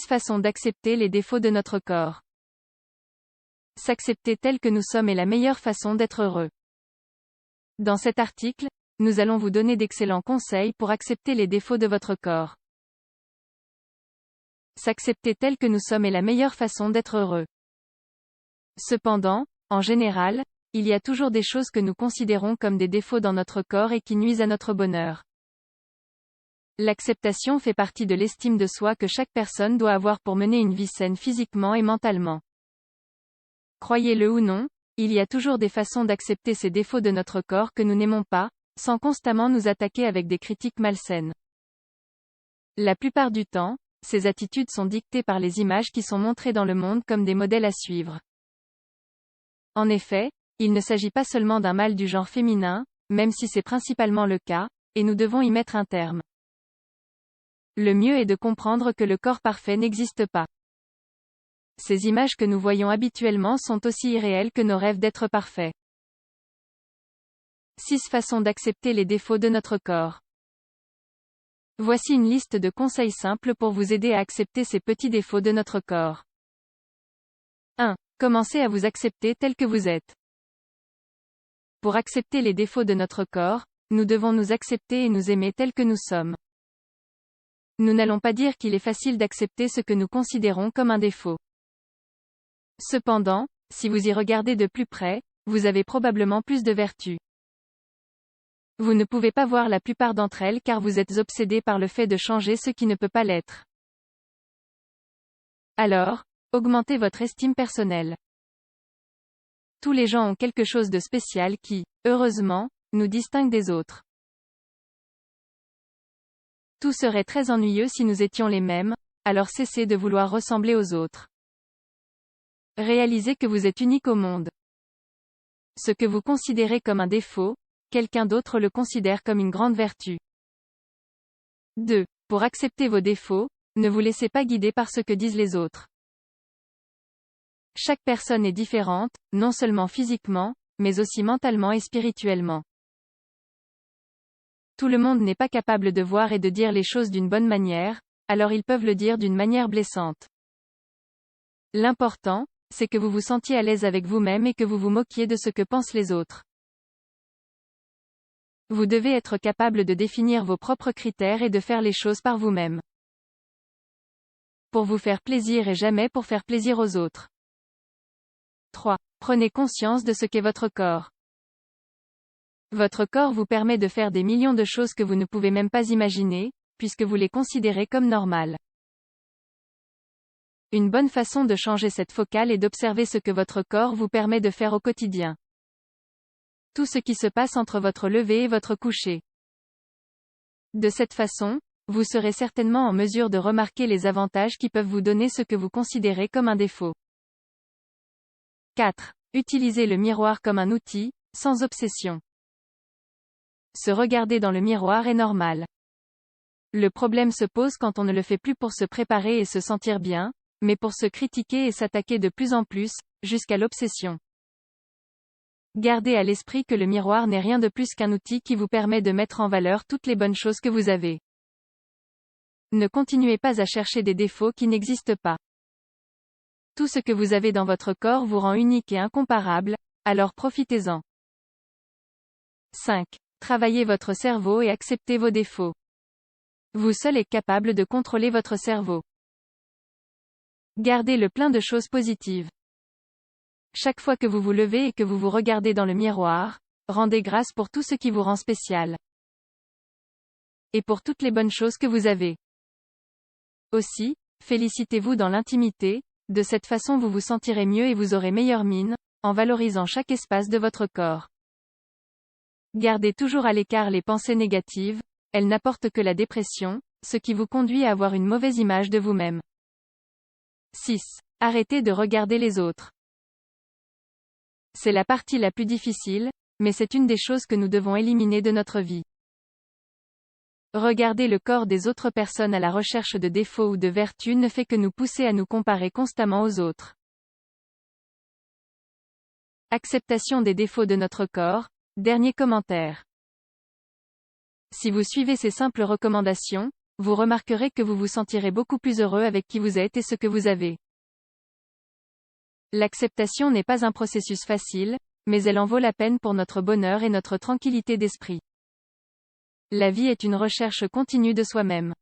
6 façons d'accepter les défauts de notre corps. S'accepter tel que nous sommes est la meilleure façon d'être heureux. Dans cet article, nous allons vous donner d'excellents conseils pour accepter les défauts de votre corps. S'accepter tel que nous sommes est la meilleure façon d'être heureux. Cependant, en général, il y a toujours des choses que nous considérons comme des défauts dans notre corps et qui nuisent à notre bonheur. L'acceptation fait partie de l'estime de soi que chaque personne doit avoir pour mener une vie saine physiquement et mentalement. Croyez-le ou non, il y a toujours des façons d'accepter ces défauts de notre corps que nous n'aimons pas, sans constamment nous attaquer avec des critiques malsaines. La plupart du temps, ces attitudes sont dictées par les images qui sont montrées dans le monde comme des modèles à suivre. En effet, il ne s'agit pas seulement d'un mal du genre féminin, même si c'est principalement le cas, et nous devons y mettre un terme. Le mieux est de comprendre que le corps parfait n'existe pas. Ces images que nous voyons habituellement sont aussi irréelles que nos rêves d'être parfaits. 6 façons d'accepter les défauts de notre corps. Voici une liste de conseils simples pour vous aider à accepter ces petits défauts de notre corps. 1. Commencez à vous accepter tel que vous êtes. Pour accepter les défauts de notre corps, nous devons nous accepter et nous aimer tels que nous sommes. Nous n'allons pas dire qu'il est facile d'accepter ce que nous considérons comme un défaut. Cependant, si vous y regardez de plus près, vous avez probablement plus de vertus. Vous ne pouvez pas voir la plupart d'entre elles car vous êtes obsédé par le fait de changer ce qui ne peut pas l'être. Alors, augmentez votre estime personnelle. Tous les gens ont quelque chose de spécial qui, heureusement, nous distingue des autres. Tout serait très ennuyeux si nous étions les mêmes, alors cessez de vouloir ressembler aux autres. Réalisez que vous êtes unique au monde. Ce que vous considérez comme un défaut, quelqu'un d'autre le considère comme une grande vertu. 2. Pour accepter vos défauts, ne vous laissez pas guider par ce que disent les autres. Chaque personne est différente, non seulement physiquement, mais aussi mentalement et spirituellement. Tout le monde n'est pas capable de voir et de dire les choses d'une bonne manière, alors ils peuvent le dire d'une manière blessante. L'important, c'est que vous vous sentiez à l'aise avec vous-même et que vous vous moquiez de ce que pensent les autres. Vous devez être capable de définir vos propres critères et de faire les choses par vous-même. Pour vous faire plaisir et jamais pour faire plaisir aux autres. 3. Prenez conscience de ce qu'est votre corps. Votre corps vous permet de faire des millions de choses que vous ne pouvez même pas imaginer, puisque vous les considérez comme normales. Une bonne façon de changer cette focale est d'observer ce que votre corps vous permet de faire au quotidien. Tout ce qui se passe entre votre lever et votre coucher. De cette façon, vous serez certainement en mesure de remarquer les avantages qui peuvent vous donner ce que vous considérez comme un défaut. 4. Utilisez le miroir comme un outil, sans obsession. Se regarder dans le miroir est normal. Le problème se pose quand on ne le fait plus pour se préparer et se sentir bien, mais pour se critiquer et s'attaquer de plus en plus, jusqu'à l'obsession. Gardez à l'esprit que le miroir n'est rien de plus qu'un outil qui vous permet de mettre en valeur toutes les bonnes choses que vous avez. Ne continuez pas à chercher des défauts qui n'existent pas. Tout ce que vous avez dans votre corps vous rend unique et incomparable, alors profitez-en. 5. Travaillez votre cerveau et acceptez vos défauts. Vous seul êtes capable de contrôler votre cerveau. Gardez-le plein de choses positives. Chaque fois que vous vous levez et que vous vous regardez dans le miroir, rendez grâce pour tout ce qui vous rend spécial. Et pour toutes les bonnes choses que vous avez. Aussi, félicitez-vous dans l'intimité, de cette façon vous vous sentirez mieux et vous aurez meilleure mine, en valorisant chaque espace de votre corps. Gardez toujours à l'écart les pensées négatives, elles n'apportent que la dépression, ce qui vous conduit à avoir une mauvaise image de vous-même. 6. Arrêtez de regarder les autres. C'est la partie la plus difficile, mais c'est une des choses que nous devons éliminer de notre vie. Regarder le corps des autres personnes à la recherche de défauts ou de vertus ne fait que nous pousser à nous comparer constamment aux autres. Acceptation des défauts de notre corps. Dernier commentaire. Si vous suivez ces simples recommandations, vous remarquerez que vous vous sentirez beaucoup plus heureux avec qui vous êtes et ce que vous avez. L'acceptation n'est pas un processus facile, mais elle en vaut la peine pour notre bonheur et notre tranquillité d'esprit. La vie est une recherche continue de soi-même.